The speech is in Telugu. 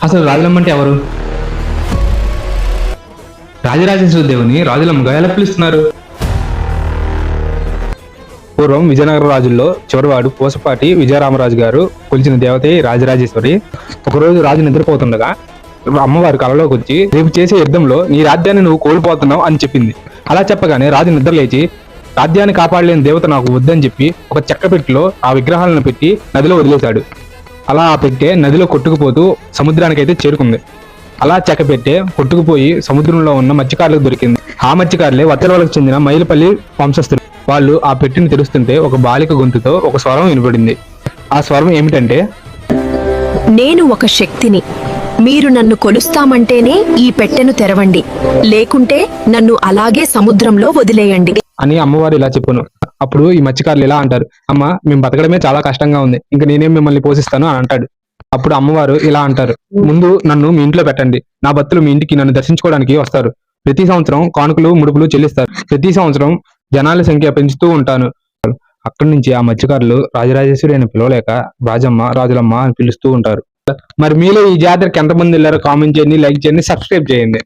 అసలు రాజులమ్మ అంటే ఎవరు? రాజరాజేశ్వర దేవుని రాజులమ్మగా ఎలా పిలుస్తున్నారు? పూర్వం విజయనగర రాజుల్లో చివరివాడు పూసపాటి విజయరామరాజు గారు కొలిచిన దేవతే రాజరాజేశ్వరి. ఒకరోజు రాజు నిద్రపోతుండగా అమ్మవారి కలలోకి వచ్చి, రేపు చేసే యుద్ధంలో నీ రాజ్యాన్ని నువ్వు కోల్పోతున్నావు అని చెప్పింది. అలా చెప్పగానే రాజు నిద్రలేచి, రాజ్యాన్ని కాపాడలేని దేవత నాకు వద్దని చెప్పి ఒక చెక్క పెట్టెలో ఆ విగ్రహాలను పెట్టి నదిలో వదిలేశాడు. అలా ఆ పెట్టె నదిలో కొట్టుకుపోతూ సముద్రానికైతే చేరుకుంది. అలా చెక్క పెట్టె కొట్టుకుపోయి సముద్రంలో ఉన్న మత్స్యకారులకు దొరికింది. ఆ మత్స్యకారులే వత్తలవాళ్ళకు చెందిన మైలుపల్లి వంశస్థులు. వాళ్ళు ఆ పెట్టెని తెరుస్తుంటే ఒక బాలిక గొంతుతో ఒక స్వరం వినపడింది. ఆ స్వరం ఏమిటంటే, నేను ఒక శక్తిని, మీరు నన్ను కొలుస్తామంటేనే ఈ పెట్టెను తెరవండి, లేకుంటే నన్ను అలాగే సముద్రంలో వదిలేయండి అని అమ్మవారు ఇలా చెప్పాను. అప్పుడు ఈ మత్స్యకారులు ఇలా అంటారు, అమ్మ మేము బతకడమే చాలా కష్టంగా ఉంది, ఇంకా నేనేం మిమ్మల్ని పోషిస్తాను అని అంటాడు. అప్పుడు అమ్మవారు ఇలా అంటారు, ముందు నన్ను మీ ఇంట్లో పెట్టండి, నా భక్తులు మీ ఇంటికి నన్ను దర్శించుకోవడానికి వస్తారు, ప్రతి సంవత్సరం కానుకలు ముడుపులు చెల్లిస్తారు, ప్రతి సంవత్సరం జనాల సంఖ్య పెంచుతూ ఉంటాను. అక్కడి నుంచి ఆ మత్స్యకారులు రాజరాజేశ్వరి అని పిలవలేక రాజమ్మ రాజులమ్మ అని పిలుస్తూ ఉంటారు. మరి మీలో ఈ జాతరకి ఎంతమంది వెళ్ళారో కామెంట్ చేయండి, లైక్ చేయండి, సబ్స్క్రైబ్ చేయండి.